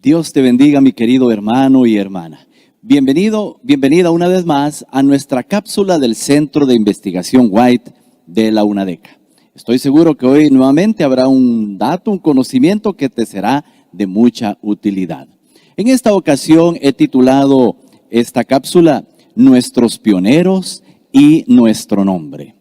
Dios te bendiga, mi querido hermano y hermana. Bienvenida una vez más a nuestra cápsula del Centro de Investigación White de la UNADECA. Estoy seguro que hoy nuevamente habrá un dato, un conocimiento que te será de mucha utilidad. En esta ocasión he titulado esta cápsula Nuestros pioneros y nuestro nombre.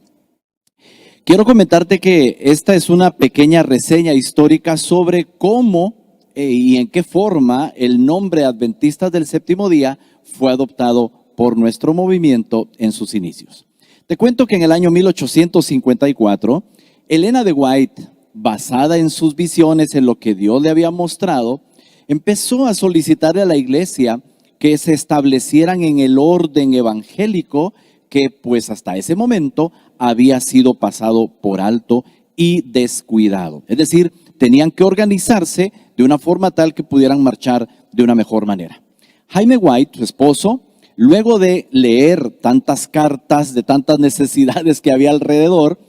Quiero comentarte que esta es una pequeña reseña histórica sobre cómo y en qué forma el nombre Adventistas del Séptimo Día fue adoptado por nuestro movimiento en sus inicios. Te cuento que en el año 1854, Elena de White, basada en sus visiones, en lo que Dios le había mostrado, empezó a solicitarle a la iglesia que se establecieran en el orden evangélico que pues hasta ese momento había sido pasado por alto y descuidado. Es decir, tenían que organizarse de una forma tal que pudieran marchar de una mejor manera. Jaime White, su esposo, luego de leer tantas cartas de tantas necesidades que había alrededor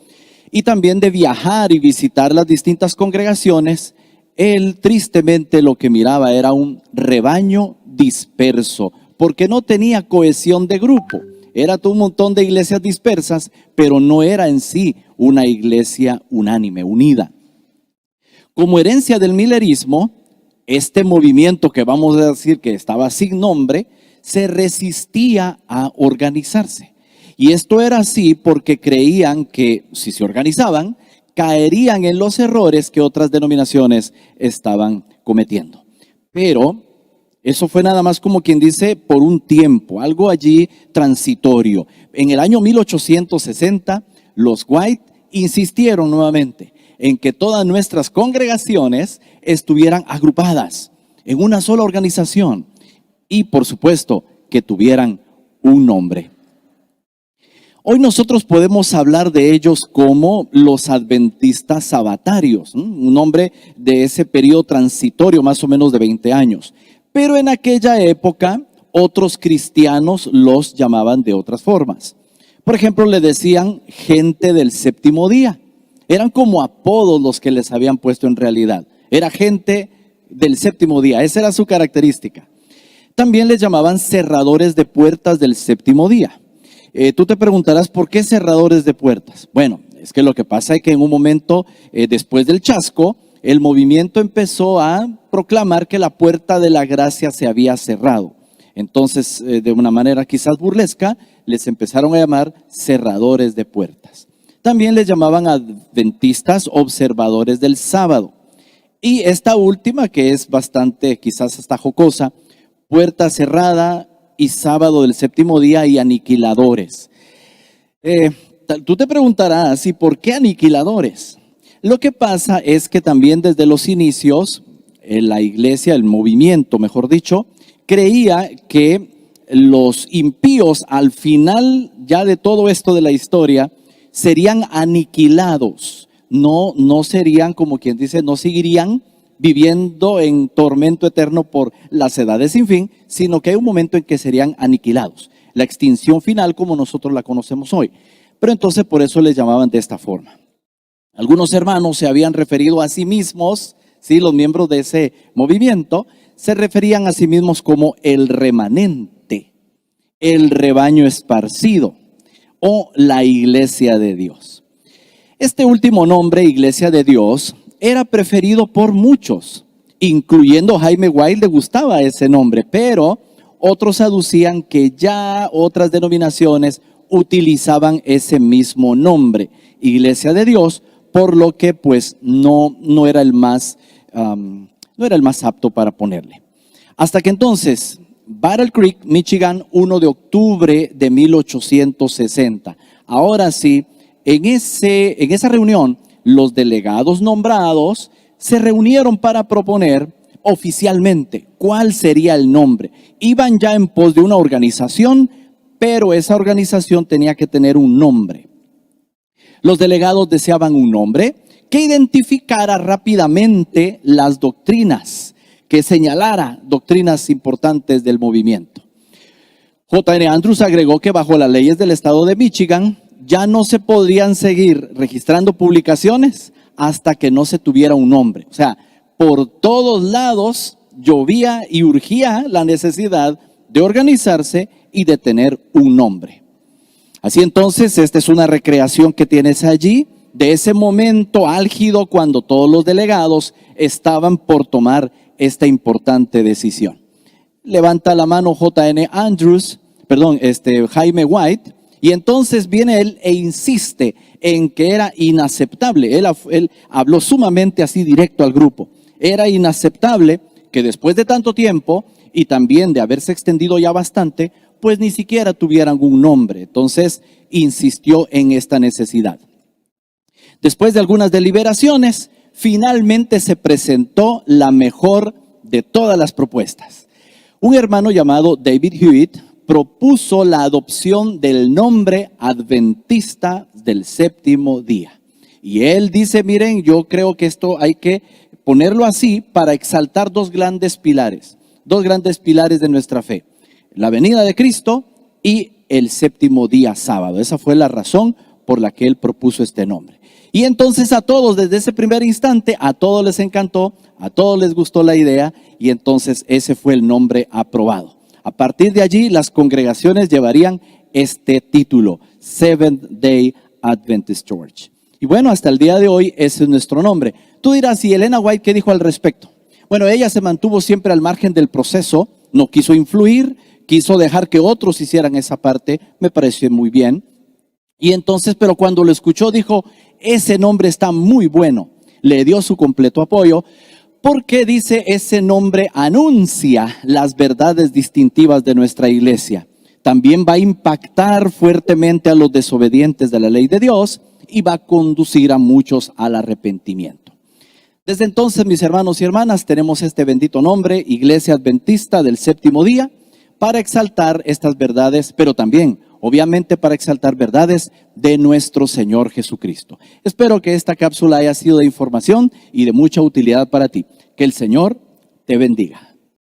y también de viajar y visitar las distintas congregaciones, él tristemente lo que miraba era un rebaño disperso, porque no tenía cohesión de grupo. Era todo un montón de iglesias dispersas, pero no era en sí una iglesia unánime, unida. Como herencia del millerismo, este movimiento que vamos a decir que estaba sin nombre, se resistía a organizarse. Y esto era así porque creían que si se organizaban, caerían en los errores que otras denominaciones estaban cometiendo. Pero eso fue nada más como quien dice por un tiempo, algo allí transitorio. En el año 1860, los White insistieron nuevamente en que todas nuestras congregaciones estuvieran agrupadas en una sola organización y por supuesto que tuvieran un nombre. Hoy nosotros podemos hablar de ellos como los adventistas sabatarios, un nombre de ese periodo transitorio más o menos de 20 años. Pero en aquella época otros cristianos los llamaban de otras formas. Por ejemplo, le decían gente del séptimo día. Eran como apodos los que les habían puesto en realidad. Era gente del séptimo día, esa era su característica. También les llamaban cerradores de puertas del séptimo día. Tú te preguntarás, ¿por qué cerradores de puertas? Bueno, es que lo que pasa es que en un momento, después del chasco, el movimiento empezó a proclamar que la puerta de la gracia se había cerrado. Entonces, de una manera quizás burlesca, les empezaron a llamar cerradores de puertas. También les llamaban adventistas observadores del sábado. Y esta última, que es bastante quizás hasta jocosa, puerta cerrada y sábado del séptimo día y aniquiladores. Tú te preguntarás, ¿y por qué aniquiladores? Lo que pasa es que también desde los inicios, la iglesia, el movimiento, mejor dicho, creía que los impíos al final ya de todo esto de la historia serían aniquilados, no serían como quien dice, no seguirían viviendo en tormento eterno por las edades sin fin, sino que hay un momento en que serían aniquilados, la extinción final como nosotros la conocemos hoy. Pero entonces por eso les llamaban de esta forma. Algunos hermanos se habían referido a sí mismos, ¿sí? Los miembros de ese movimiento se referían a sí mismos como el remanente, el rebaño esparcido o la iglesia de Dios. Este último nombre, iglesia de Dios, era preferido por muchos, incluyendo Jaime White, le gustaba ese nombre, pero otros aducían que ya otras denominaciones utilizaban ese mismo nombre, iglesia de Dios, por lo que pues no era el más apto para ponerle. Hasta que entonces, Battle Creek, Michigan, 1 de octubre de 1860. Ahora sí, en esa reunión, los delegados nombrados se reunieron para proponer oficialmente cuál sería el nombre. Iban ya en pos de una organización, pero esa organización tenía que tener un nombre. Los delegados deseaban un nombre que identificara rápidamente las doctrinas, que señalara doctrinas importantes del movimiento. J.N. Andrews agregó que bajo las leyes del estado de Michigan ya no se podrían seguir registrando publicaciones hasta que no se tuviera un nombre. O sea, por todos lados llovía y urgía la necesidad de organizarse y de tener un nombre. Así entonces, esta es una recreación que tienes allí de ese momento álgido cuando todos los delegados estaban por tomar esta importante decisión. Levanta la mano Jaime White, y entonces viene él e insiste en que era inaceptable. Él habló sumamente así directo al grupo. Era inaceptable que después de tanto tiempo y también de haberse extendido ya bastante, pues ni siquiera tuvieran un nombre. Entonces insistió en esta necesidad. Después de algunas deliberaciones, finalmente se presentó la mejor de todas las propuestas. Un hermano llamado David Hewitt propuso la adopción del nombre Adventista del Séptimo Día. Y él dice, miren, yo creo que esto hay que ponerlo así para exaltar dos grandes pilares de nuestra fe: la venida de Cristo y el séptimo día sábado. Esa fue la razón por la que él propuso este nombre. Y entonces a todos, desde ese primer instante, a todos les encantó, a todos les gustó la idea, y entonces ese fue el nombre aprobado. A partir de allí, las congregaciones llevarían este título, Seventh Day Adventist Church. Y bueno, hasta el día de hoy ese es nuestro nombre. Tú dirás, ¿y Elena White qué dijo al respecto? Bueno, ella se mantuvo siempre al margen del proceso, no quiso influir, quiso dejar que otros hicieran esa parte, me pareció muy bien. Y entonces, pero cuando lo escuchó, dijo, ese nombre está muy bueno. Le dio su completo apoyo, porque dice, ese nombre anuncia las verdades distintivas de nuestra iglesia. También va a impactar fuertemente a los desobedientes de la ley de Dios y va a conducir a muchos al arrepentimiento. Desde entonces, mis hermanos y hermanas, tenemos este bendito nombre, Iglesia Adventista del Séptimo Día, para exaltar estas verdades, pero también, obviamente, para exaltar verdades de nuestro Señor Jesucristo. Espero que esta cápsula haya sido de información y de mucha utilidad para ti. Que el Señor te bendiga.